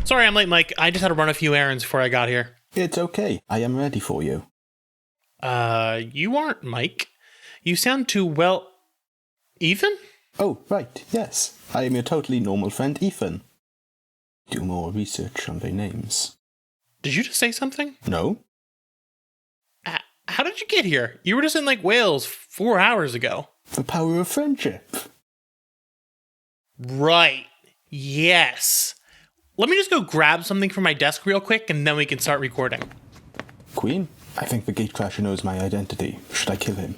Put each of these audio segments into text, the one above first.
Sorry I'm late, Mike. I just had to run a few errands before I got here. It's okay. I am ready for you. You aren't, Mike. You sound too well... Ethan? Oh, right, yes. I am your totally normal friend, Ethan. Do more research on their names. Did you just say something? No? How did you get here? You were just in, Wales 4 hours ago. The power of friendship. Right. Yes. Let me just go grab something from my desk real quick, and then we can start recording. Queen, I think the gatecrasher knows my identity. Should I kill him?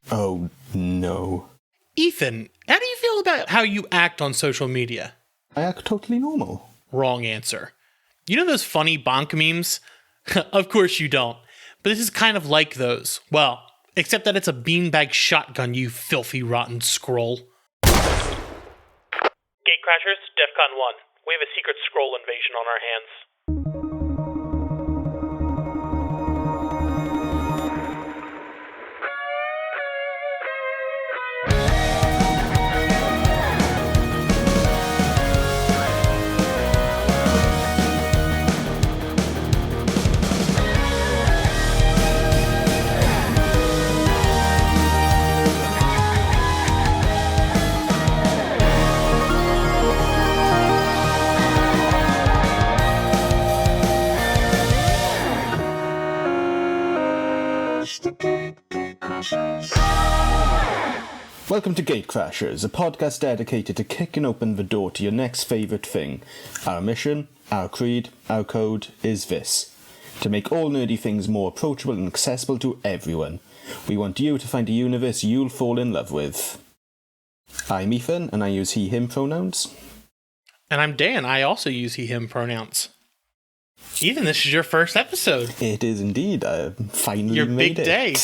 Oh, no. Ethan, how do you feel about how you act on social media? I act totally normal. Wrong answer. You know those funny bonk memes? Of course you don't. But this is kind of like those. Well, except that it's a beanbag shotgun, you filthy, rotten scroll. Gatecrashers, DEFCON 1. We have a secret scroll invasion on our hands. Welcome to Gatecrashers, a podcast dedicated to kicking open the door to your next favourite thing. Our mission, our creed, our code is this: to make all nerdy things more approachable and accessible to everyone. We want you to find a universe you'll fall in love with. I'm Ethan, and I use he/him pronouns. And I'm Dan. I also use he/him pronouns. Ethan, this is your first episode. It is indeed. I finally your made big day.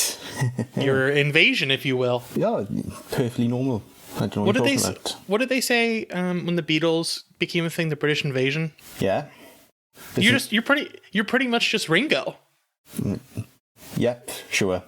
Your invasion, if you will. Yeah, perfectly normal. I don't know what you're talking about. What did they say when the Beatles became a thing? The British invasion. Yeah. You're pretty much just Ringo. Yep, sure.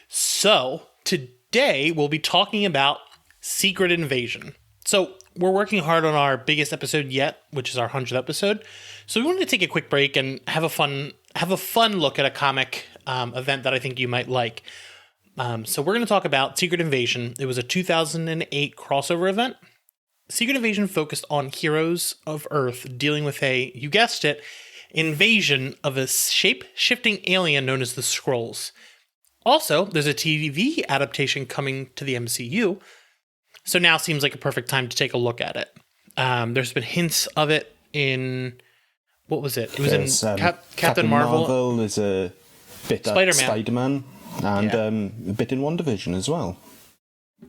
So today we'll be talking about Secret Invasion. So we're working hard on our biggest episode yet, which is our 100th episode. So we wanted to take a quick break and have a fun look at a comic event that I think you might like. So we're going to talk about Secret Invasion. It was a 2008 crossover event. Secret Invasion focused on heroes of Earth dealing with you guessed it, invasion of a shape-shifting alien known as the Skrulls. Also, there's a TV adaptation coming to the MCU. So now seems like a perfect time to take a look at it. There's been hints of it in... What was it? It was in Captain Marvel. There's a bit at Spider-Man. And a bit in WandaVision as well.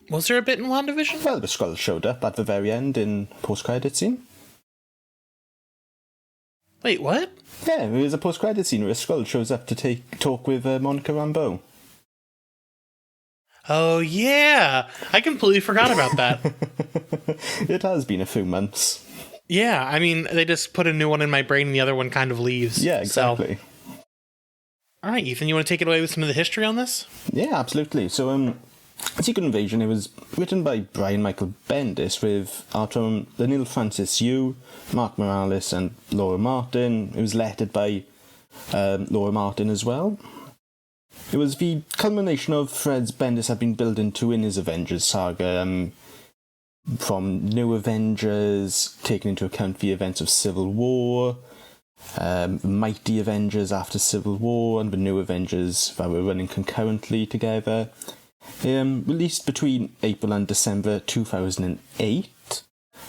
Was there a bit in WandaVision? Well, the Skrull showed up at the very end in post-credit scene. Wait, what? Yeah, there was a post-credit scene where a Skrull shows up to talk with Monica Rambeau. Oh, yeah. I completely forgot about that. It has been a few months. Yeah, I mean, they just put a new one in my brain and the other one kind of leaves. Yeah, exactly. So. All right, Ethan, you want to take it away with some of the history on this? Yeah, absolutely. So, Secret Invasion, it was written by Brian Michael Bendis with art from Leinil Francis Yu, Mark Morales and Laura Martin. It was lettered by Laura Martin as well. It was the culmination of threads Bendis had been building to in his Avengers saga, from New Avengers, taking into account the events of Civil War, Mighty Avengers after Civil War, and the New Avengers that were running concurrently together. Released between April and December 2008,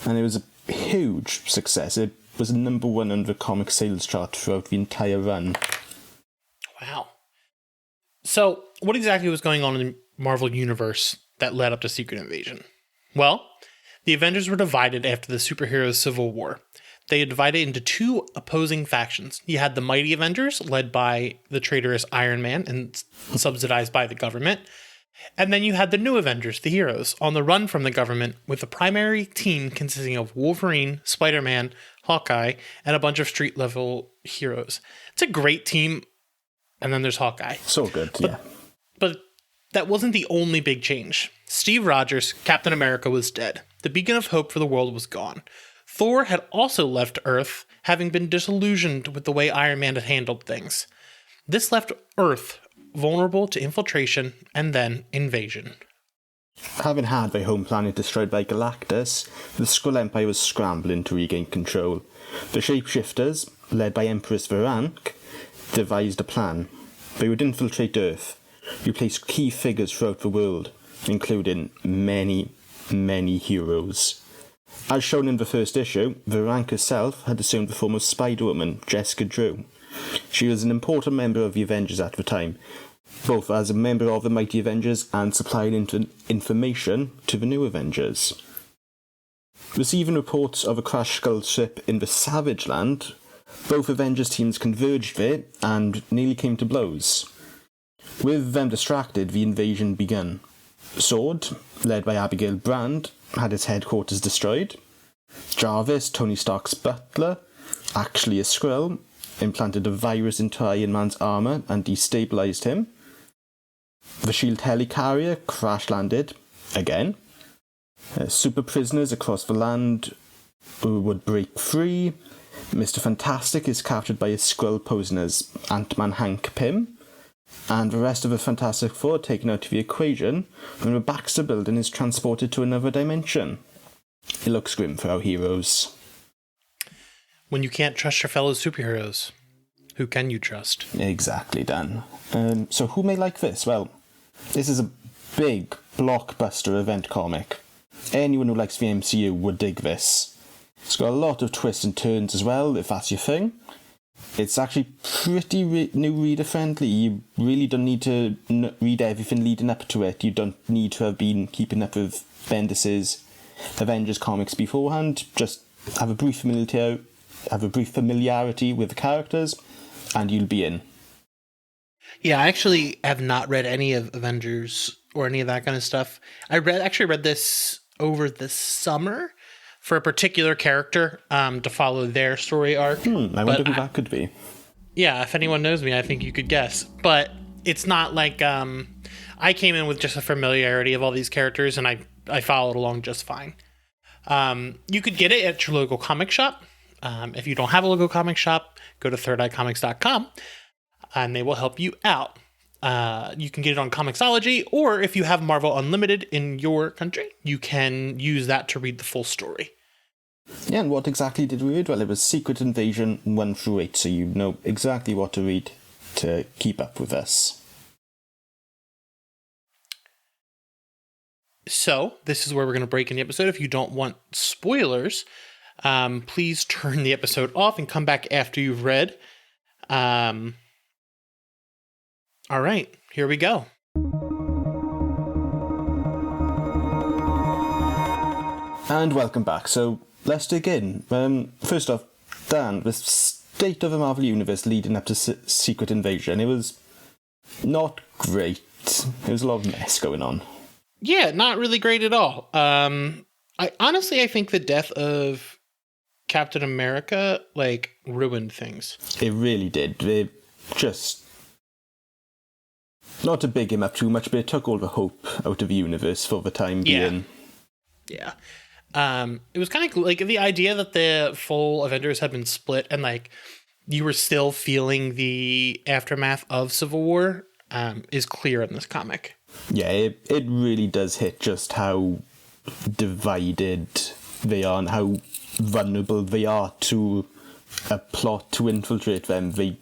and it was a huge success. It was number one on the comic sales chart throughout the entire run. Wow. So, what exactly was going on in the Marvel Universe that led up to Secret Invasion? Well, the Avengers were divided after the superheroes' Civil War. They had divided into two opposing factions. You had the Mighty Avengers, led by the traitorous Iron Man and subsidized by the government. And then you had the New Avengers, the heroes, on the run from the government, with the primary team consisting of Wolverine, Spider-Man, Hawkeye, and a bunch of street-level heroes. It's a great team. And then there's Hawkeye. So good, yeah. But that wasn't the only big change. Steve Rogers, Captain America, was dead. The beacon of hope for the world was gone. Thor had also left Earth, having been disillusioned with the way Iron Man had handled things. This left Earth vulnerable to infiltration and then invasion. Having had their home planet destroyed by Galactus, the Skrull Empire was scrambling to regain control. The Shapeshifters, led by Empress Varank, devised a plan. They would infiltrate Earth, replace key figures throughout the world, including many, many heroes. As shown in the first issue, Varank herself had assumed the form of Spider-Woman, Jessica Drew. She was an important member of the Avengers at the time, both as a member of the Mighty Avengers and supplying information to the new Avengers. Receiving reports of a crashed Skrull ship in the Savage Land, both Avengers teams converged there and nearly came to blows. With them distracted, the invasion began. Sword, led by Abigail Brand, had its headquarters destroyed. Jarvis, Tony Stark's butler, actually a Skrull, implanted a virus into Iron Man's armour and destabilised him. The SHIELD helicarrier crash-landed, again. Super prisoners across the land would break free. Mr. Fantastic is captured by his Skrull posing as Ant-Man Hank Pym. And the rest of the Fantastic Four taken out of the equation when the Baxter building is transported to another dimension. It looks grim for our heroes. When you can't trust your fellow superheroes, who can you trust? Exactly, Dan. So who may like this? Well, this is a big blockbuster event comic. Anyone who likes the MCU would dig this. It's got a lot of twists and turns as well, if that's your thing. It's actually pretty new reader friendly. You really don't need to read everything leading up to it. You don't need to have been keeping up with Bendis's Avengers comics beforehand. Just have a brief familiarity with the characters, and you'll be in. Yeah, I actually have not read any of Avengers or any of that kind of stuff. I actually read this over the summer for a particular character to follow their story arc. I wonder who that could be. Yeah, if anyone knows me, I think you could guess. But it's not like I came in with just a familiarity of all these characters, and I followed along just fine. You could get it at your local comic shop. If you don't have a local comic shop, go to thirdeyecomics.com, and they will help you out. You can get it on Comixology, or if you have Marvel Unlimited in your country, you can use that to read the full story. Yeah, and what exactly did we read? Well, it was Secret Invasion 1 through 8, so you know exactly what to read to keep up with us. So, this is where we're going to break in the episode. If you don't want spoilers, please turn the episode off and come back after you've read. All right, here we go. And welcome back. So, let's dig in. First off, Dan, the state of the Marvel Universe leading up to Secret Invasion, it was not great. There was a lot of mess going on. Yeah, not really great at all. I think the death of Captain America, ruined things. It really did. It just... Not to big him up too much, but it took all the hope out of the universe for the time being. Yeah. It was kind of like the idea that the full Avengers had been split and you were still feeling the aftermath of Civil War is clear in this comic. Yeah, it really does hit just how divided they are and how vulnerable they are to a plot to infiltrate them. They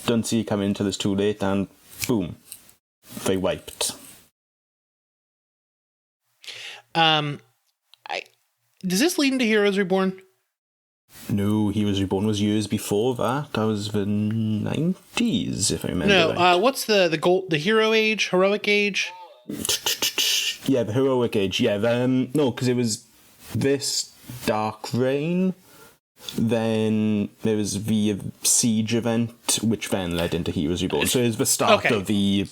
don't see it coming until it's too late, and boom, they wiped. Does this lead into Heroes Reborn? No, Heroes Reborn was years before that. That was the 90s, if I remember right. What's the Hero Age, Heroic Age? Yeah, the Heroic Age. Yeah, no, because it was this Dark Reign. Then there was the Siege event, which then led into Heroes Reborn. So it was the start of the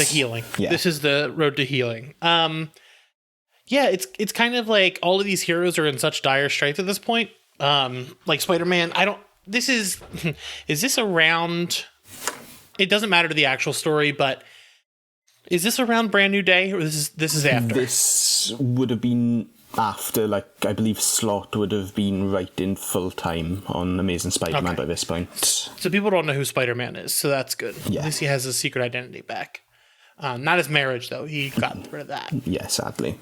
healing. Yeah. This is the road to healing. Yeah, it's kind of like all of these heroes are in such dire straits at this point. Like Spider-Man, is this around it doesn't matter to the actual story, but is this around Brand New Day, or this is after? This would have been after, like, I believe Slott would have been writing full-time on Amazing Spider-Man by this point. So people don't know who Spider-Man is, so that's good. Yeah. At least he has his secret identity back. Not his marriage, though. He got rid of that. Yeah, sadly.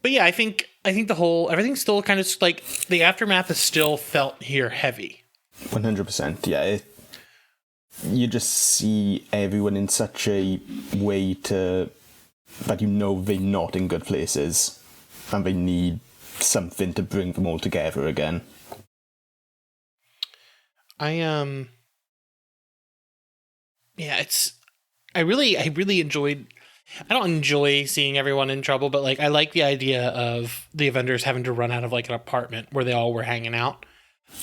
But yeah, I think everything's still kind of like, the aftermath is still felt here heavy. 100%, yeah. You just see everyone in such a way that they're not in good places, and they need something to bring them all together again. I really enjoyed. I don't enjoy seeing everyone in trouble, but like I like the idea of the Avengers having to run out of like an apartment where they all were hanging out.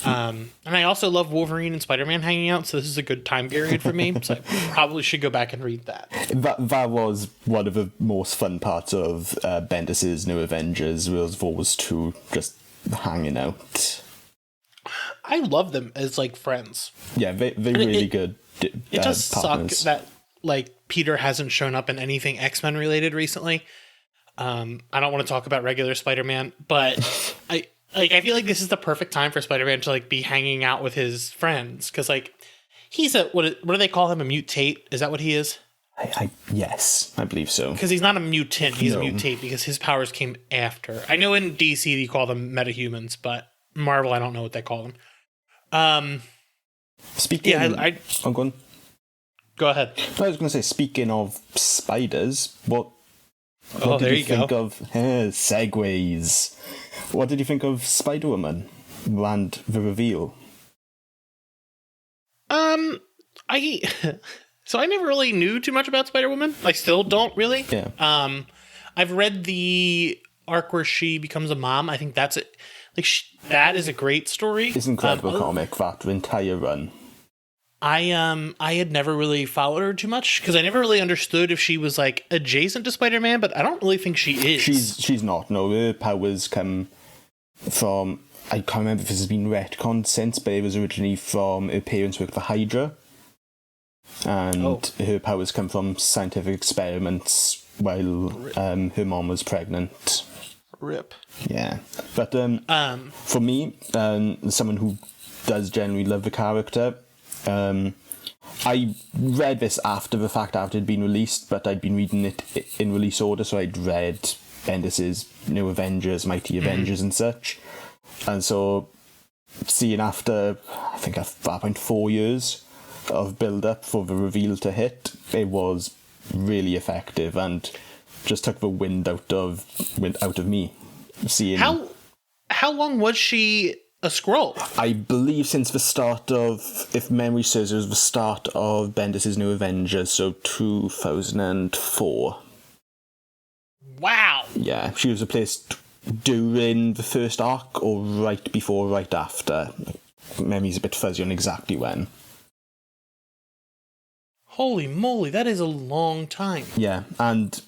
And I also love Wolverine and Spider-Man hanging out, so this is a good time period for me. So I probably should go back and read that. That was one of the most fun parts of Bendis' New Avengers, was those two just hanging out. I love them as like friends. Yeah, they're really good. It just sucks that like Peter hasn't shown up in anything X-Men related recently. I don't want to talk about regular Spider-Man, but I feel like this is the perfect time for Spider-Man to like be hanging out with his friends, because like he's what do they call him, a mutate? Is that what he is? Yes, I believe so. Because he's not a mutant, he's a mutate because his powers came after. I know in DC they call them metahumans, but Marvel I don't know what they call them. Speaking, I'm going. Go ahead. I was going to say, speaking of spiders, what did you think of segues? What did you think of Spider-Woman and the reveal? So I never really knew too much about Spider-Woman. I still don't really. Yeah. I've read the arc where she becomes a mom. I think that's it. Like that is a great story. It's an incredible comic, that entire run. I had never really followed her too much because I never really understood if she was like adjacent to Spider-Man, but I don't really think she is. She's not. No, her powers come from, I can't remember if this has been retconned since, but it was originally from her parents worked for Hydra, and her powers come from scientific experiments while her mom was pregnant. Rip. Yeah, but for me, someone who does generally love the character, I read this after the fact, after it had been released, but I'd been reading it in release order, so I'd read Bendis' New Avengers, Mighty Avengers and such. And so, seeing after, I think at that point 4 years of build-up for the reveal to hit, it was really effective and just took the wind out of me. Seeing how long was she a Skrull? I believe since the start of, if memory serves, it was the start of Bendis' New Avengers, so 2004. Wow. Yeah, she was replaced during the first arc or right before, right after. Memory's a bit fuzzy on exactly when. Holy moly, that is a long time. Yeah, and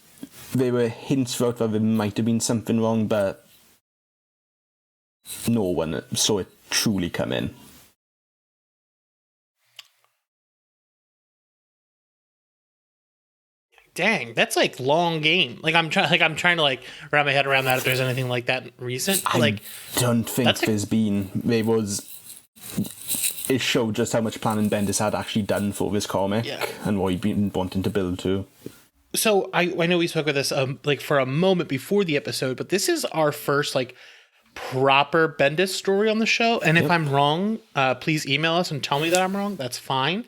there were hints throughout that there might have been something wrong, but no one saw it truly come in. Dang, that's like long game. Like I'm trying to like wrap my head around that if there's anything like that recent. I don't think there's been. There was. It showed just how much planning Bendis had actually done for this comic and what he'd been wanting to build to. So I know we spoke about this like for a moment before the episode, but this is our first like proper Bendis story on the show. And if I'm wrong, please email us and tell me that I'm wrong. That's fine.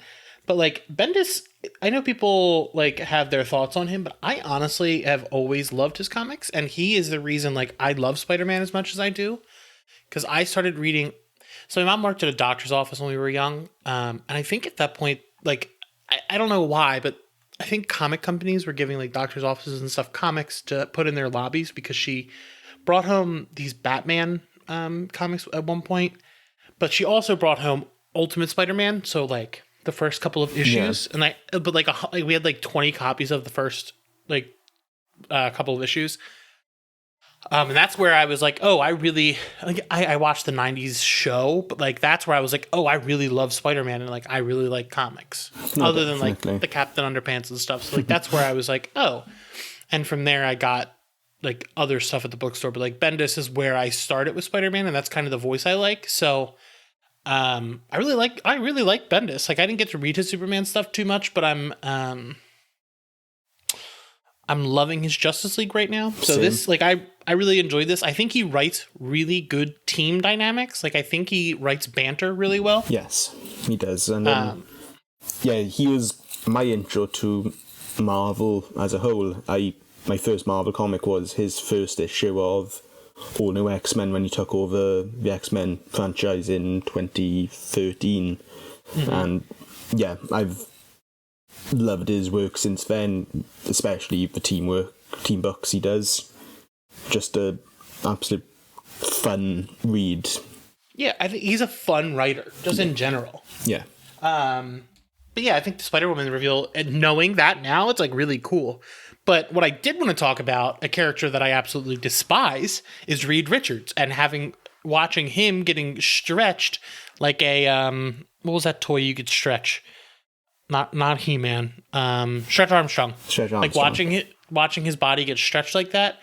But like Bendis, I know people like have their thoughts on him, but I honestly have always loved his comics, and he is the reason like I love Spider-Man as much as I do, because I started reading. So my mom worked at a doctor's office when we were young, and I think at that point, like I don't know why, but I think comic companies were giving like doctor's offices and stuff comics to put in their lobbies because she brought home these Batman comics at one point, but she also brought home Ultimate Spider-Man. So like the first couple of issues, and we had like 20 copies of the first like couple of issues. And that's where I was like, oh, I really like. I watched the '90s show, but like that's where I was like, oh, I really love Spider-Man, and like I really like comics, No, other than like definitely. the Captain Underpants and stuff. So like that's where I was like, oh, and from there I got like other stuff at the bookstore. But like Bendis is where I started with Spider-Man, and that's kind of the voice I like. So I really like Bendis. Like I didn't get to read his Superman stuff too much, but I'm loving his Justice League right now. So Same. this, like, I really enjoyed this. I think he writes really good team dynamics. Like, I think he writes banter really well. Yes, he does. And yeah, he was my intro to Marvel as a whole. My first Marvel comic was his first issue of All New X-Men when he took over the X-Men franchise in 2013. And yeah, I've loved his work since then, especially the team books he does. Just a absolute fun read. Yeah, I think he's a fun writer, just in general. Yeah. But yeah, I think the Spider-Woman reveal, and knowing that now, it's like really cool. But what I did want to talk about, a character that I absolutely despise, is Reed Richards, and watching him getting stretched like a what was that toy you could stretch? Not He-Man. Stretch Armstrong. Stretch Armstrong. Like watching his body get stretched like that.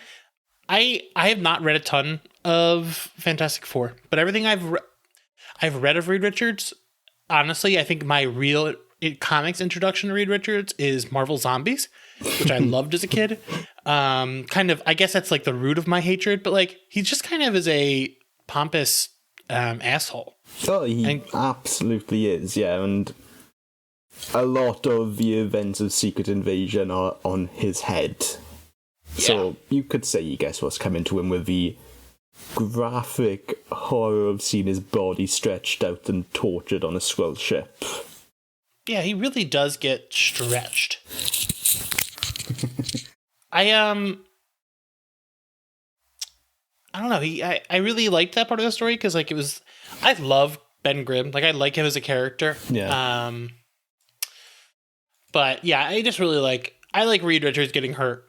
I have not read a ton of Fantastic Four, but everything I've read of Reed Richards, honestly, I think my real comics introduction to Reed Richards is Marvel Zombies, which I loved as a kid. Kind of, I guess that's like the root of my hatred, but like he just kind of is a pompous asshole. Oh, he absolutely is, yeah, and a lot of the events of Secret Invasion are on his head. So you could say he guess what's coming to him with the graphic horror of seeing his body stretched out and tortured on a Skrull ship. Yeah, he really does get stretched. I don't know. I really liked that part of the story because like I love Ben Grimm. Like I like him as a character. Yeah. But yeah, I like Reed Richards getting hurt.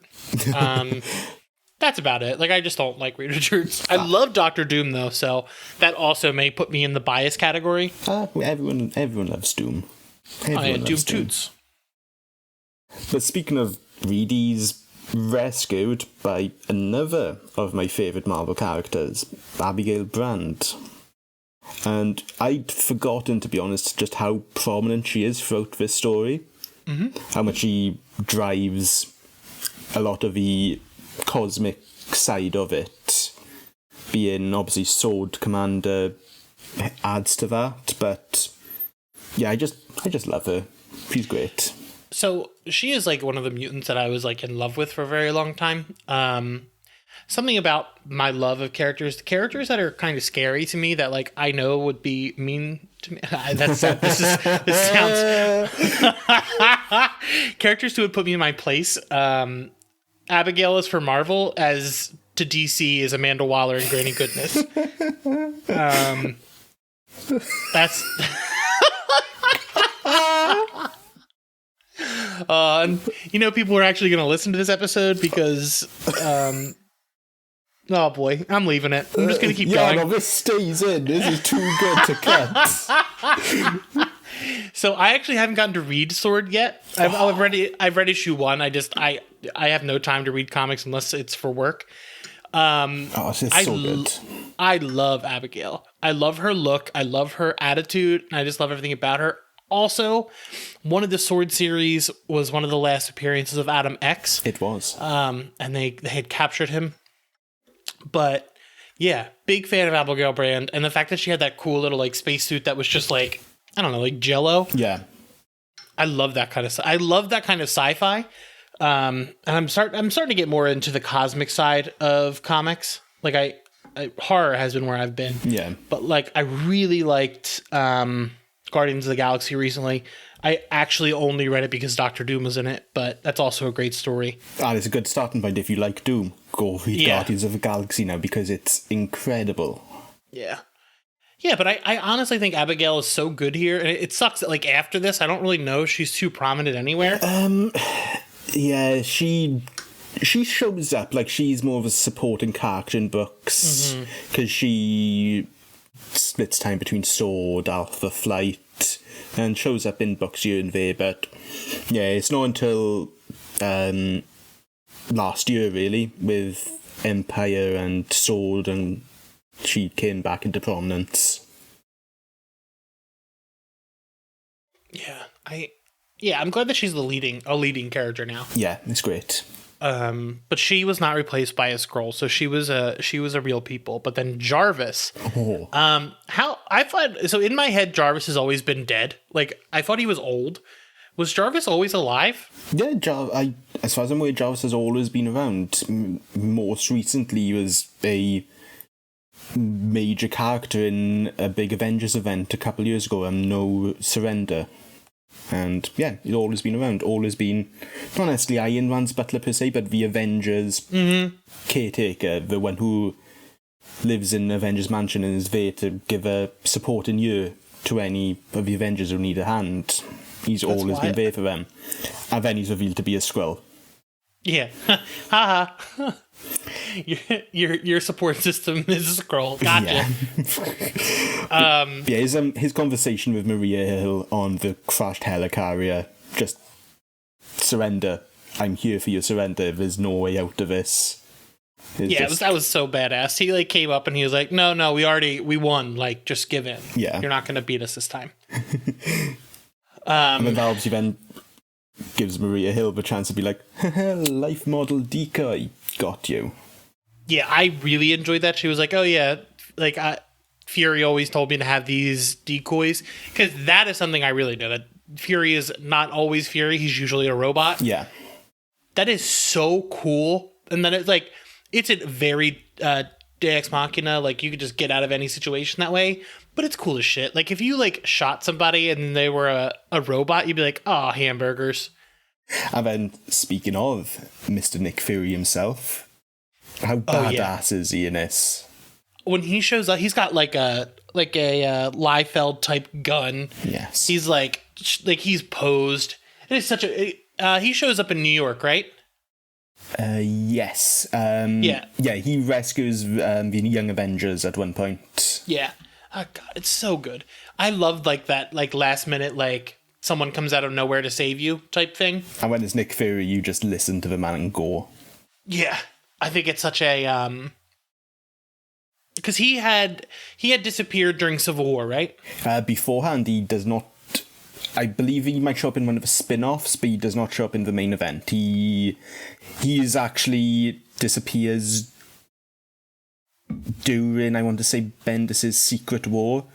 That's about it. Like I just don't like Reed Richards. I love Doctor Doom though, so that also may put me in the bias category. Everyone loves Doom. Doom toots. But speaking of Reedy's rescued by another of my favourite Marvel characters, Abigail Brand. And I'd forgotten, to be honest, just how prominent she is throughout this story. Mm-hmm. How much she drives a lot of the cosmic side of it. Being obviously Sword Commander adds to that, but yeah, I just love her. She's great. So she is like one of the mutants that I was like in love with for a very long time. Something about my love of characters that are kind of scary to me that like I know would be mean to me. This sounds characters who would put me in my place. Abigail is for Marvel, as to DC is Amanda Waller and Granny Goodness. That's. And people are actually going to listen to this episode because, oh boy, I'm leaving it. I'm just going to keep going. Yeah, no, this stays in. This is too good to cut. So I actually haven't gotten to read Sword yet. I've read issue 1. I have no time to read comics unless it's for work. It's so good. I love Abigail. I love her look. I love her attitude. And I just love everything about her. Also, one of the Sword series was one of the last appearances of Adam X. It was. And they had captured him. But yeah, big fan of Abigail Brand. And the fact that she had that cool little like spacesuit that was just like, I don't know, like Jello. Yeah. I love that kind of I love that kind of sci-fi. And I'm starting to get more into the cosmic side of comics. Like horror has been where I've been. Yeah. But like I really liked Guardians of the Galaxy recently. I actually only read it because Doctor Doom was in it, but that's also a great story. It's a good starting point. If you like Doom, go read Guardians of the Galaxy now because it's incredible. Yeah. Yeah, but I honestly think Abigail is so good here. And it sucks that like after this, I don't really know if she's too prominent anywhere. Yeah, she she shows up like she's more of a supporting character in books because she splits time between Sword, Alpha Flight, and shows up in books here and there. But yeah, it's not until last year really with Empire and Sword, and she came back into prominence. I'm glad that she's a leading character now. Yeah, it's great. But she was not replaced by a Skrull, so she was a real people. But then Jarvis, how I thought so in my head, Jarvis has always been dead. Like I thought he was old. Was Jarvis always alive? Yeah, as far as I'm aware, Jarvis has always been around. Most recently, he was a major character in a big Avengers event a couple of years ago, No Surrender. And yeah, he's always been around, always been, not necessarily Iron Man's butler per se, but the Avengers caretaker, the one who lives in Avengers Mansion and is there to give a supporting ear to any of the Avengers who need a hand. He's always been there for them. And then he's revealed to be a Skrull. Yeah. Haha. Your support system is a Skrull. Gotcha. Yeah. His conversation with Maria Hill on the crashed helicarrier, just surrender. I'm here for your surrender. There's no way out of this. That was so badass. He like came up and he was like, "No, we won. Like, just give in. Yeah, you're not going to beat us this time." And then that obviously then gives Maria Hill the chance to be like, life model decoy, got you. Yeah, I really enjoyed that. She was like, "Oh yeah, like Fury always told me to have these decoys," because that is something I really know. That Fury is not always Fury; he's usually a robot. Yeah, that is so cool. And then it's like it's a very Deus Machina. Like you could just get out of any situation that way. But it's cool as shit. Like if you like shot somebody and they were a robot, you'd be like, "Oh, hamburgers." And then speaking of Mr. Nick Fury himself, how badass is he in this? When he shows up, he's got like a Liefeld type gun. Yes. He's like he's posed. It is such a. He shows up in New York, right? Yes. Yeah. Yeah. He rescues the Young Avengers at one point. Yeah. Oh God, it's so good. I loved like that, like last minute, like someone comes out of nowhere to save you type thing. And when it's Nick Fury, you just listen to the man and go. Yeah, I think it's such a because he had disappeared during Civil War, right? Beforehand, he does not. I believe he might show up in one of the spin-offs, but he does not show up in the main event. He is actually disappears during, I want to say, Bendis' Secret War,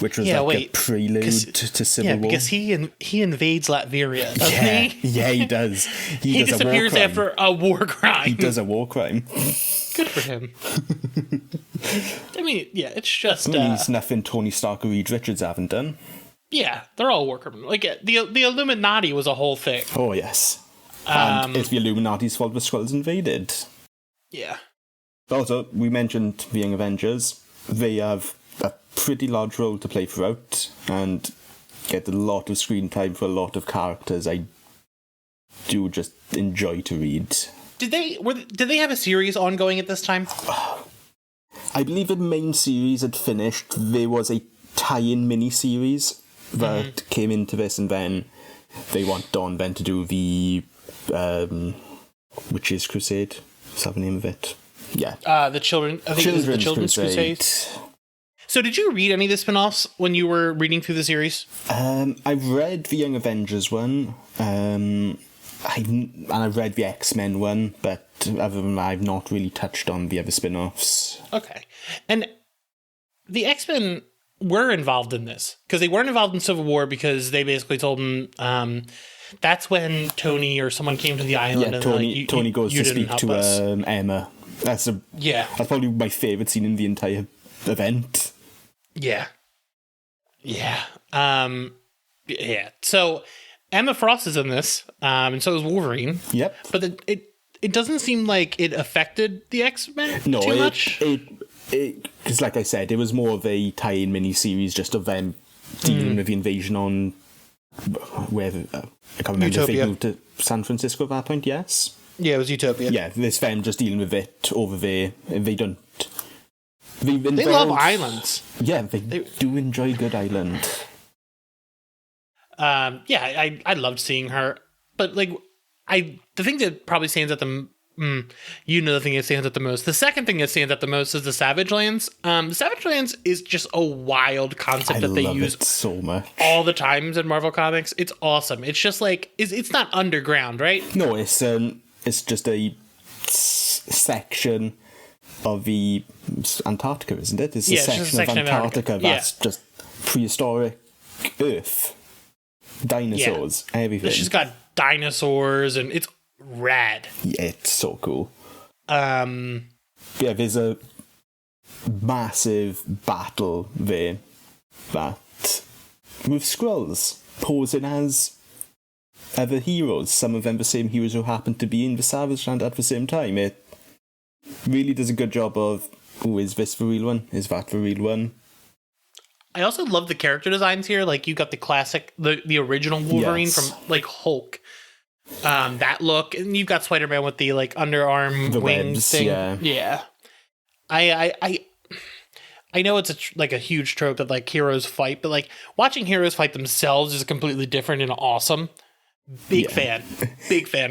which was a prelude to Civil War. Yeah, because he invades Latveria, doesn't he? Yeah, he does. He does disappears after a war crime. He does a war crime. Good for him. I mean, yeah, it's just... he's nothing Tony Stark or Reed Richards haven't done. Yeah, they're all war criminals. Like, the Illuminati was a whole thing. Oh, yes. And it's the Illuminati's fault the Skrulls invaded. Yeah. Also, we mentioned the Young Avengers. They have a pretty large role to play throughout and get a lot of screen time for a lot of characters I do just enjoy to read. Did they have a series ongoing at this time? I believe the main series had finished. There was a tie-in mini-series that came into this, and then they went on then to do the Witches Crusade. Is that the name of it? Yeah. The Children's Crusade. So did you read any of the spin-offs when you were reading through the series? I've read the Young Avengers one. I've read the X-Men one, but other than that, I've not really touched on the other spin-offs. Okay. And the X-Men were involved in this, because they weren't involved in Civil War because they basically told them that's when Tony or someone came to the island. Yeah, Tony goes to speak to Emma. That's probably my favourite scene in the entire event. Yeah. Yeah. Yeah. So Emma Frost is in this, and so is Wolverine. Yep. But it doesn't seem like it affected the X-Men too much. Because like I said, it was more of a tie-in mini-series just of them dealing with the invasion on where I can't remember if they moved to San Francisco at that point. Yes. Yeah, it was Utopia. Yeah, this film just dealing with it over there. They don't. They love islands. Yeah, they do enjoy good island. Yeah, I loved seeing her, but like, the thing that probably stands out the the thing that stands out the most. The second thing that stands out the most is the Savage Lands. The Savage Lands is just a wild concept that they use it so much all the times in Marvel Comics. It's awesome. It's just like it's not underground, right? No, it's just a section of the Antarctica, isn't it? It's a section of Antarctica that's just prehistoric Earth. Dinosaurs, everything. She's got dinosaurs, and it's rad. Yeah, it's so cool. Yeah, there's a massive battle there that with Skrulls posing as other heroes. Some of them the same heroes who happen to be in the Savage Land at the same time. It really does a good job of, is this the real one? Is that the real one? I also love the character designs here. Like, you got the classic, the original Wolverine from, like, Hulk. That look. And you've got Spider-Man with the, like, underarm the wing webs, thing. Yeah. I know it's a huge trope that, like, heroes fight, but, like, watching heroes fight themselves is completely different and awesome. Big fan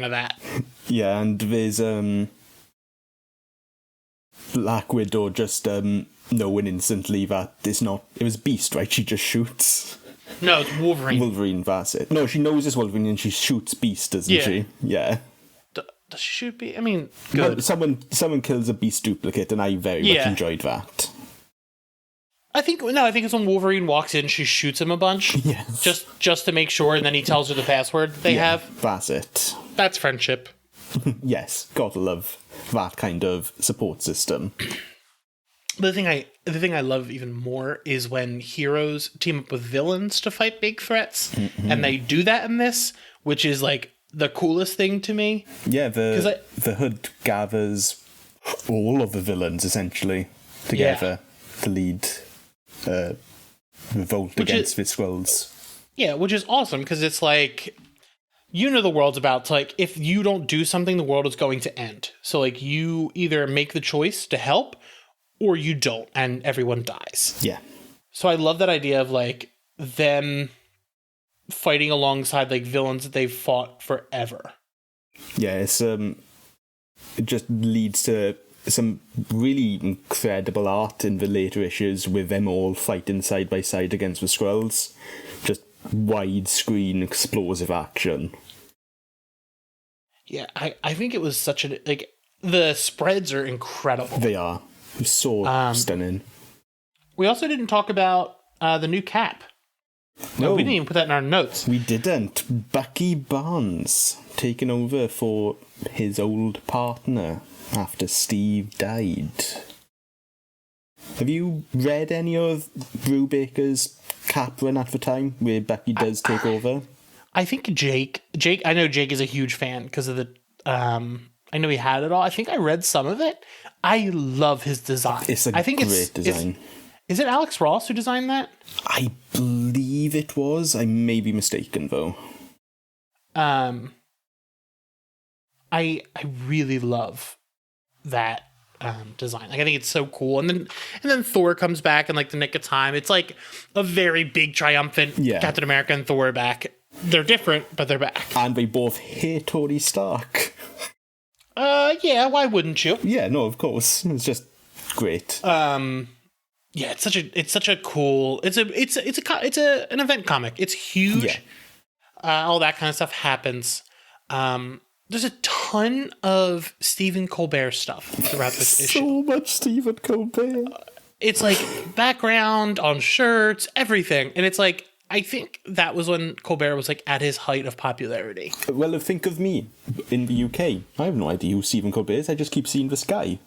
of that. Yeah, and there's Black Widow just knowing instantly that it was Beast, right? She just shoots. No, it's Wolverine. Wolverine, that's it. No, she knows it's Wolverine and she shoots Beast, doesn't she? Yeah. Does she shoot Beast? I mean, good. Well, someone kills a Beast duplicate, and I very much enjoyed that. I think it's when Wolverine walks in, she shoots him a bunch. Yes. Just to make sure, and then he tells her the password they have. That's it. That's friendship. Yes, gotta love that kind of support system. The thing I love even more is when heroes team up with villains to fight big threats, and they do that in this, which is like the coolest thing to me. Yeah, the Hood gathers all of the villains essentially together to lead revolt against the Skrulls. Yeah, which is awesome because it's like, the world's about to, like, if you don't do something, the world is going to end. So, like, you either make the choice to help or you don't, and everyone dies. Yeah. So I love that idea of, like, them fighting alongside, like, villains that they've fought forever. Yeah, it just leads to some really incredible art in the later issues with them all fighting side by side against the Skrulls. Just widescreen explosive action. Yeah, I think it was such a, like, the spreads are incredible. They are. So stunning. We also didn't talk about the new Cap. No, we didn't even put that in our notes. We didn't. Bucky Barnes taking over for his old partner after Steve died. Have you read any of Brubaker's Cap run at the time where Bucky does take over? I think Jake, I know Jake is a huge fan because of the, I know he had it all. I think I read some of it. I love his design. It's a great design. Is it Alex Ross who designed that? I believe it was. I may be mistaken, though. I really love that design. Like, I think it's so cool. And then Thor comes back in, like, the nick of time. It's like a very big triumphant Captain America and Thor back. They're different, but they're back. And they both hate Tony Stark. Yeah, why wouldn't you? Yeah, no, of course. It's just great. Yeah, it's such a cool. It's an event comic. It's huge. Yeah. All that kind of stuff happens. There's a ton of Stephen Colbert stuff throughout this issue. So much Stephen Colbert. It's like background on shirts, everything, and it's like, I think that was when Colbert was, like, at his height of popularity. Well, think of me in the UK. I have no idea who Stephen Colbert is. I just keep seeing this guy.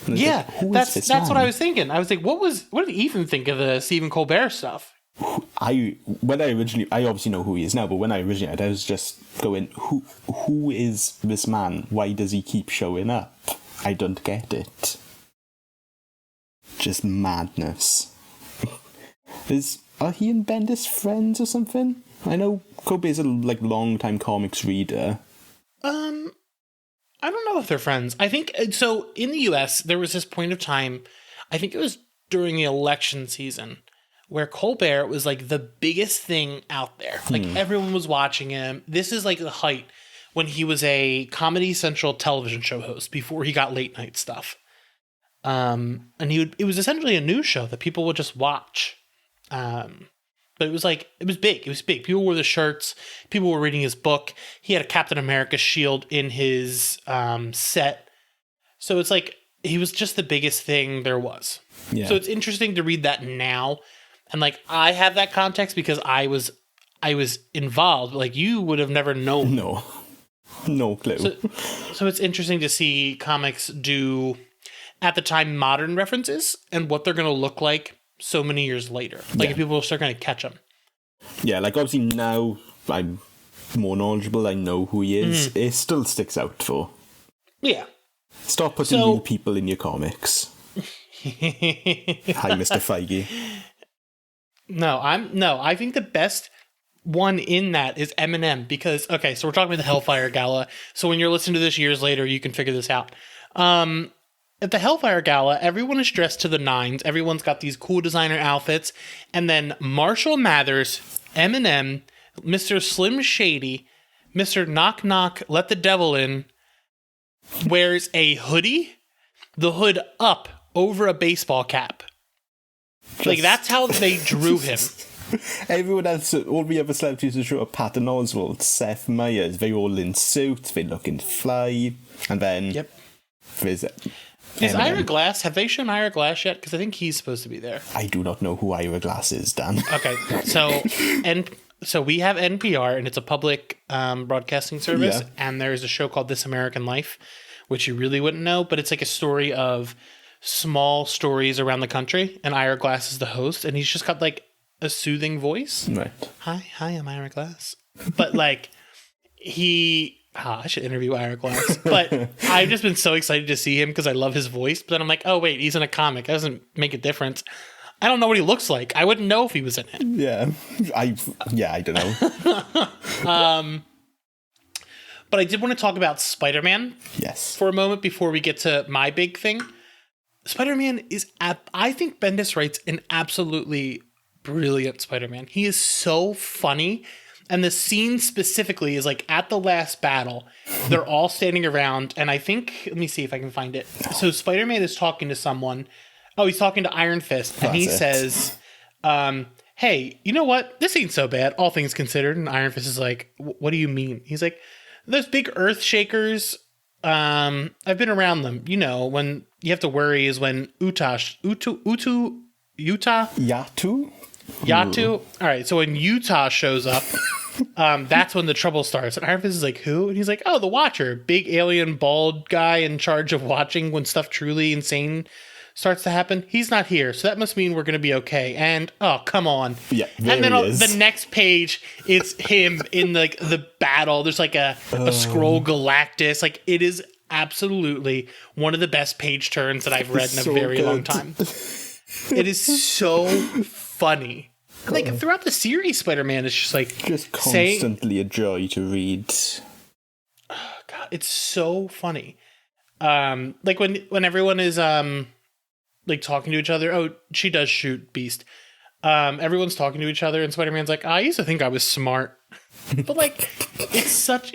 Yeah, like, that's what I was thinking. I was like, what did Ethan think of the Stephen Colbert stuff? I obviously know who he is now, but when I originated, I was just going, who is this man? Why does he keep showing up? I don't get it. Just madness. Are he and Bendis friends or something? I know Colbert's a long-time comics reader. I don't know if they're friends. I think so. In the U.S., there was this point of time. I think it was during the election season where Colbert was like the biggest thing out there. Like everyone was watching him. This is like the height when he was a Comedy Central television show host before he got late night stuff. And it was essentially a news show that people would just watch. But it was big. It was big. People wore the shirts. People were reading his book. He had a Captain America shield in his set. So it's like he was just the biggest thing there was. Yeah. So it's interesting to read that now. And like I have that context because I was involved. Like you would have never known. No clue. So it's interesting to see comics do at the time modern references and what they're going to look like so many years later. Like if people start going to catch them. Yeah, like obviously now I'm more knowledgeable. I know who he is. It still sticks out for. Yeah. Stop putting new people in your comics. Hi, Mr. Feige. I think the best one in that is Eminem because, okay, so we're talking about the Hellfire Gala. So when you're listening to this years later, you can figure this out. At the Hellfire Gala, everyone is dressed to the nines. Everyone's got these cool designer outfits. And then Marshall Mathers, Eminem, Mr. Slim Shady, Mr. Knock Knock, Let the Devil In, wears a hoodie, the hood up over a baseball cap. Like, that's how they drew him. Everyone else, all the other celebrities were sure Patton Oswalt, Seth Meyers, they're all in suits, they're looking fly. And then there's Is Ira Glass, have they shown Ira Glass yet? Because I think he's supposed to be there. I do not know who Ira Glass is, Dan. Okay, so we have NPR, and it's a public broadcasting service, and there's a show called This American Life, which you really wouldn't know, but it's like a story of small stories around the country, and Ira Glass is the host, and he's just got like a soothing voice. Right. Hi, I'm Ira Glass. But like, I should interview Ira Glass. But I've just been so excited to see him because I love his voice. But then I'm like, oh, wait, he's in a comic. That doesn't make a difference. I don't know what he looks like. I wouldn't know if he was in it. Yeah. I don't know. But I did want to talk about Spider-Man. Yes. For a moment before we get to my big thing. Spider-Man is, I think Bendis writes an absolutely brilliant Spider-Man. He is so funny. And the scene specifically is like at the last battle, they're all standing around. And I think, let me see if I can find it. So Spider-Man is talking to someone. Oh, he's talking to Iron Fist. And he says, hey, you know what? This ain't so bad, all things considered. And Iron Fist is like, what do you mean? He's like, those big earth shakers, I've been around them. You know, when you have to worry is when Yatu? All right, so when Utah shows up, that's when the trouble starts. And Iron Fist is like, who? And he's like, oh, the Watcher. Big alien bald guy in charge of watching when stuff truly insane starts to happen. He's not here, so that must mean we're going to be okay. And, oh, come on. Yeah, and then the next page, it's him in like the battle. There's like a Skrull Galactus. Like, it is absolutely one of the best page turns that I've read in a very long time. It is so funny. Like throughout the series, Spider-Man is just constantly a joy to read. Oh, God, it's so funny. Like when everyone is like talking to each other. Oh, she does shoot Beast. Everyone's talking to each other, and Spider-Man's like, I used to think I was smart, but like he's such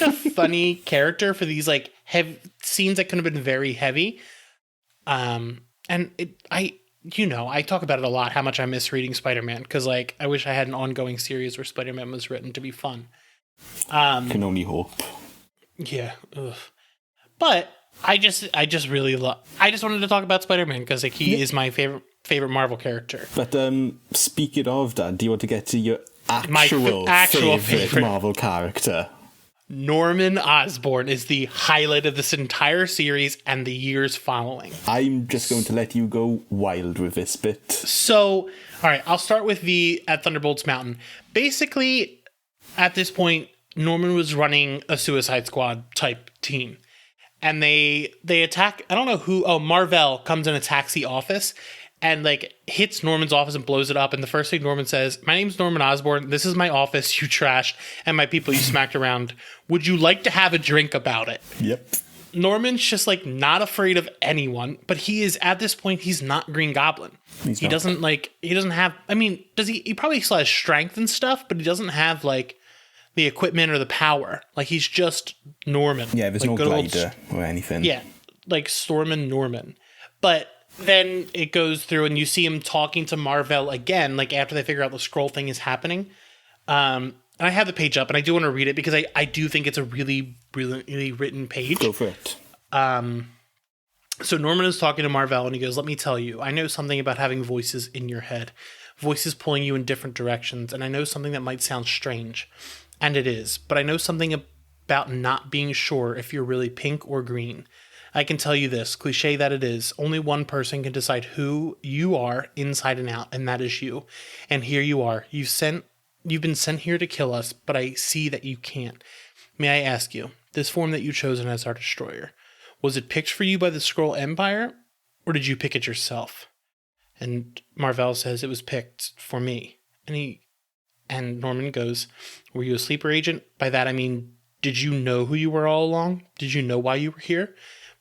a funny character for these like heavy scenes that could have been very heavy. And I talk about it a lot, how much I miss reading Spider-Man, because like I wish I had an ongoing series where Spider-Man was written to be fun. Can only hope. Yeah. Ugh. But I just really love. I just wanted to talk about Spider-Man because like he is my favorite Marvel character. But speaking of that, do you want to get to your actual favorite Marvel character? Norman Osborne is the highlight of this entire series and the years following. I'm just going to let you go wild with this bit. So, all right, I'll start with at Thunderbolts Mountain. Basically, at this point, Norman was running a Suicide Squad type team. And they attack, I don't know who, Marvel comes and attacks the office and like hits Norman's office and blows it up. And the first thing Norman says, my name's Norman Osborne. This is my office you trashed and my people you smacked around. Would you like to have a drink about it? Yep. Norman's just like not afraid of anyone, but he is at this point, he's not Green Goblin. He doesn't have, I mean, does he probably still has strength and stuff, but he doesn't have like the equipment or the power. Like he's just Norman. Yeah, there's like, no glider or anything. Yeah, like Stormin Norman. But then it goes through and you see him talking to Mar-Vell again, like after they figure out the scroll thing is happening. And I have the page up and I do want to read it because I do think it's a really brilliantly written page. Go for it. So Norman is talking to Mar-Vell and he goes, "Let me tell you, I know something about having voices in your head, voices pulling you in different directions, and I know something that might sound strange, and it is, but I know something about not being sure if you're really pink or green. I can tell you this, cliche that it is, only one person can decide who you are inside and out, and that is you. And here you are. You've been sent here to kill us, but I see that you can't. May I ask you, this form that you've chosen as our destroyer, was it picked for you by the Skrull Empire, or did you pick it yourself?" And Mar-Vell says, "It was picked for me." And Norman goes, "Were you a sleeper agent? By that I mean, did you know who you were all along? Did you know why you were here?"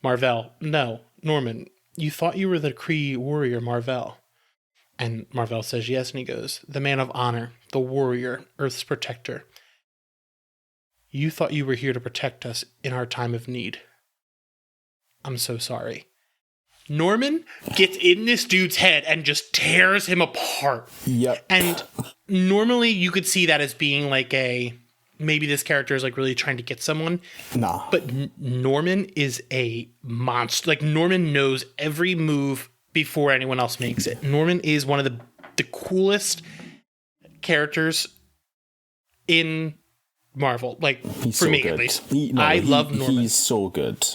Mar-Vell, "No. Norman, you thought you were the Kree warrior Mar-Vell." And Mar-Vell says yes, and he goes, "The man of honor, the warrior, Earth's protector. You thought you were here to protect us in our time of need. I'm so sorry." Norman gets in this dude's head and just tears him apart. Yep. And normally you could see that as being like maybe this character is like really trying to get someone. Nah. But Norman is a monster. Like Norman knows every move before anyone else makes it. Norman is one of the coolest characters in Marvel. Like He's for so me good. at least. I love Norman. He's so good.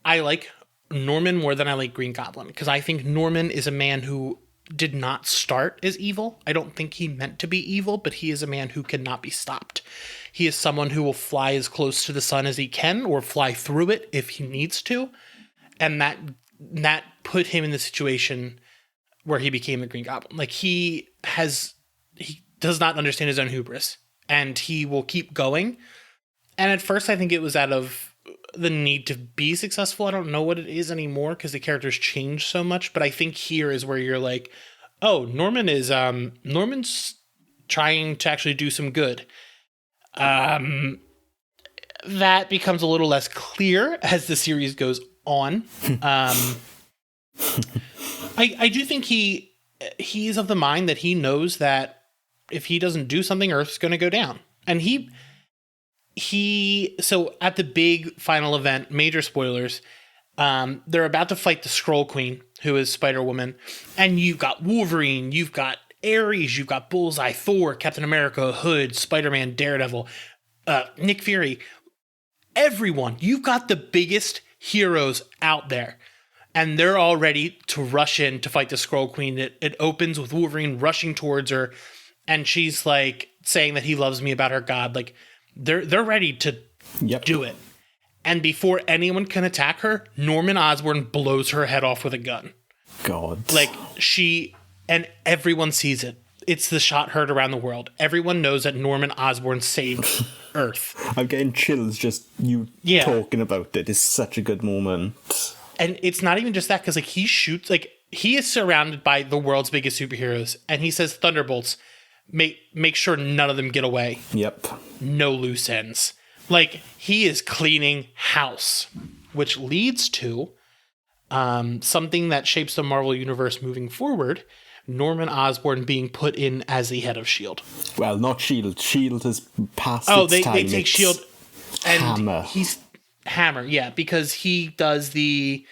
I like Norman more than I like Green Goblin because I think Norman is a man who did not start as evil. I don't think he meant to be evil, but he is a man who cannot be stopped. He is someone who will fly as close to the sun as he can or fly through it if he needs to. And that put him in the situation where he became the Green Goblin. Like he does not understand his own hubris and he will keep going. And at first I think it was out of the need to be successful. I don't know what it is anymore because the characters change so much, but I think here is where you're like, oh, Norman's trying to actually do some good. That becomes a little less clear as the series goes on. I do think he's of the mind that he knows that if he doesn't do something, Earth's going to go down. And so at the big final event, major spoilers, they're about to fight the Skrull Queen, who is Spider-Woman, and you've got Wolverine, you've got Ares, you've got Bullseye, Thor, Captain America, Hood, Spider-Man, Daredevil, Nick Fury, everyone. You've got the biggest heroes out there, and they're all ready to rush in to fight the Skrull Queen. It opens with Wolverine rushing towards her, and she's like saying that he loves me about her god, like, They're ready to do it. And before anyone can attack her, Norman Osborne blows her head off with a gun. God. Like and everyone sees it. It's the shot heard around the world. Everyone knows that Norman Osborne saved Earth. I'm getting chills just you talking about it. It's such a good moment. And it's not even just that, because like he shoots, like he is surrounded by the world's biggest superheroes, and he says Thunderbolts. Make sure none of them get away. Yep. No loose ends. Like, he is cleaning house, which leads to something that shapes the Marvel Universe moving forward, Norman Osborn being put in as the head of S.H.I.E.L.D. Well, not S.H.I.E.L.D. S.H.I.E.L.D. has passed they take S.H.I.E.L.D. and Hammer. He's Hammer, yeah, because he does the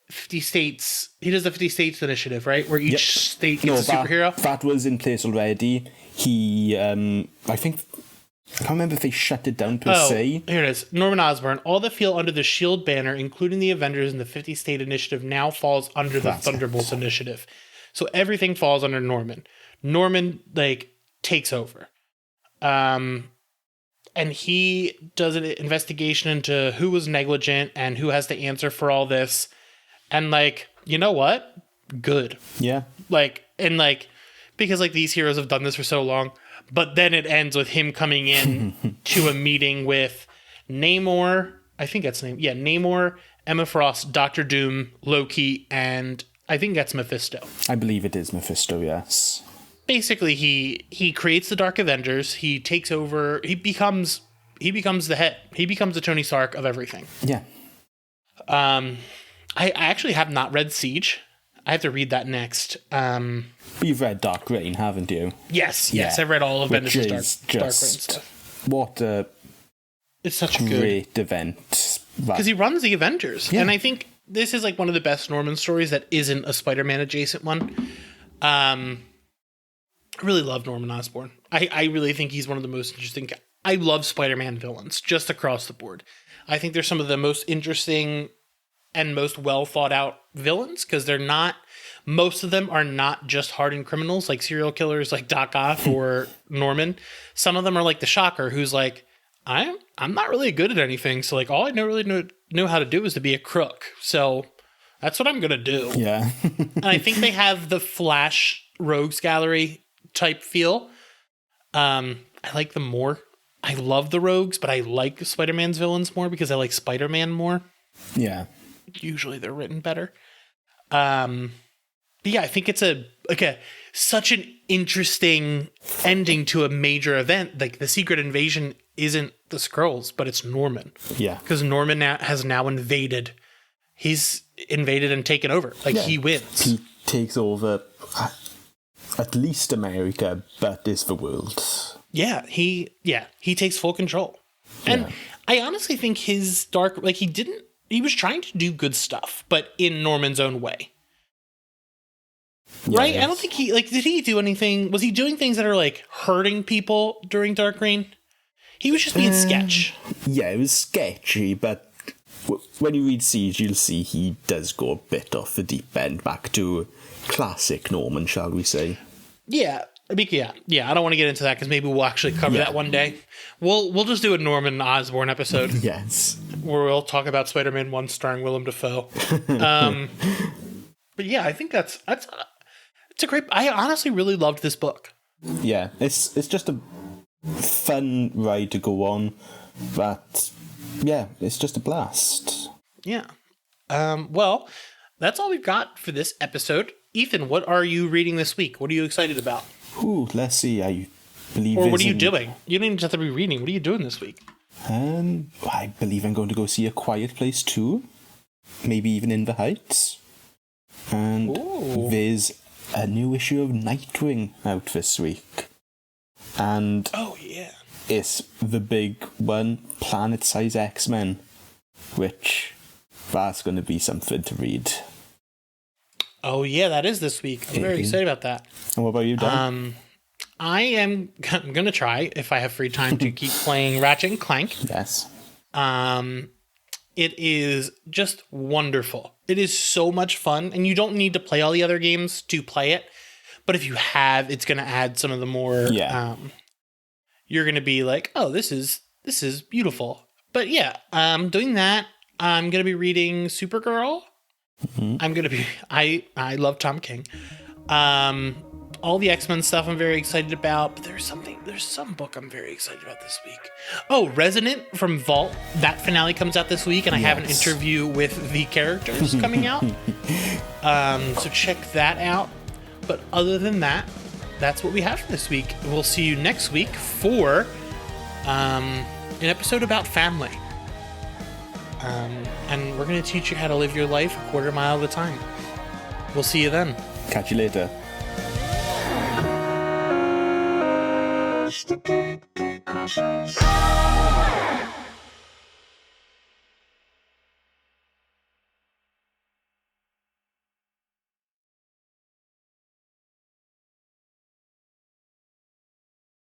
50 states. He does the 50 states initiative, right? Where each state gets a superhero. That was in place already. He, I can't remember if they shut it down to a C. Here it is. Norman Osborn. All that feel under the S.H.I.E.L.D. banner, including the Avengers and the 50 state initiative, now falls under the Thunderbolts initiative. So everything falls under Norman. Norman, like, takes over. And he does an investigation into who was negligent and who has to answer for all this. And, like, you know what? Good. Yeah. Like, and, like, because, like, these heroes have done this for so long. But then it ends with him coming in to a meeting with Namor, I think that's the name. Yeah, Namor, Emma Frost, Doctor Doom, Loki, and I think that's Mephisto. I believe it is Mephisto, yes. Basically, he creates the Dark Avengers. He takes over. He becomes the head. He becomes the Tony Stark of everything. Yeah. I actually have not read Siege. I have to read that next. But you've read Dark Reign, haven't you? Yes. Yeah. I've read all of Which Bendis' is Dark Reign just stuff. what a It's such a good great event. because he runs the Avengers, Yeah. and I think this is like one of the best Norman stories that isn't a Spider-Man adjacent one. I really love Norman Osborne. I really think he's one of the most interesting. I love Spider-Man villains just across the board. I think they're some of the most interesting and most well thought out villains because they're not. Most of them are not just hardened criminals like serial killers like Doc Ock or Norman. Some of them are like the Shocker, who's like, I'm not really good at anything. So like all I know how to do is to be a crook. So that's what I'm gonna do. Yeah. And I think they have the Flash Rogues Gallery type feel. I like them more. I love the Rogues, but I like Spider-Man's villains more because I like Spider-Man more. Yeah. Usually they're written better. But yeah, I think it's such an interesting ending to a major event. Like the Secret Invasion isn't the Skrulls, but it's Norman. Yeah. Because Norman has now invaded. He's invaded and taken over. Like he wins. He takes over at least America, but is the world. Yeah, he takes full control. And I honestly think his he was trying to do good stuff, but in Norman's own way. Yeah, right? yes. I don't think did he do anything? Was he doing things that are like hurting people during Dark Reign? He was just being sketch. Yeah, it was sketchy, but when you read Siege, you'll see he does go a bit off the deep end, back to classic Norman, shall we say. Yeah. I don't want to get into that because maybe we'll actually cover that one day. We'll just do a Norman Osborne episode. Yes. Where we'll talk about Spider-Man 1 starring Willem Dafoe. But yeah, I think it's a great. I honestly really loved this book. Yeah, it's just a fun ride to go on, but yeah, it's just a blast. Yeah. Well, that's all we've got for this episode. Ethan, what are you reading this week? What are you excited about? Ooh, let's see. I believe. Or what are you doing? You don't even have to be reading. What are you doing this week? I believe I'm going to go see A Quiet Place 2. Maybe even In the Heights. And there's a new issue of Nightwing out this week. And it's the big one, Planet-Size X-Men, which that's going to be something to read. Oh yeah, that is this week. I'm very excited about that. And what about you, Dan? I'm going to try, if I have free time, to keep playing Ratchet and Clank. Yes. It is just wonderful. It is so much fun, and you don't need to play all the other games to play it. But if you have, it's going to add some of the more. Yeah. You're going to be like, oh, this is beautiful. But yeah, doing that. I'm going to be reading Supergirl. Mm-hmm. I'm going to be. I love Tom King. All the X-Men stuff I'm very excited about, but there's some book I'm very excited about this week. Oh, Resonant from Vault. That finale comes out this week, and I have an interview with the characters coming out. So check that out. But other than that, that's what we have for this week. We'll see you next week for an episode about family. And we're going to teach you how to live your life a quarter mile at a time. We'll see you then. Catch you later. The big precautions.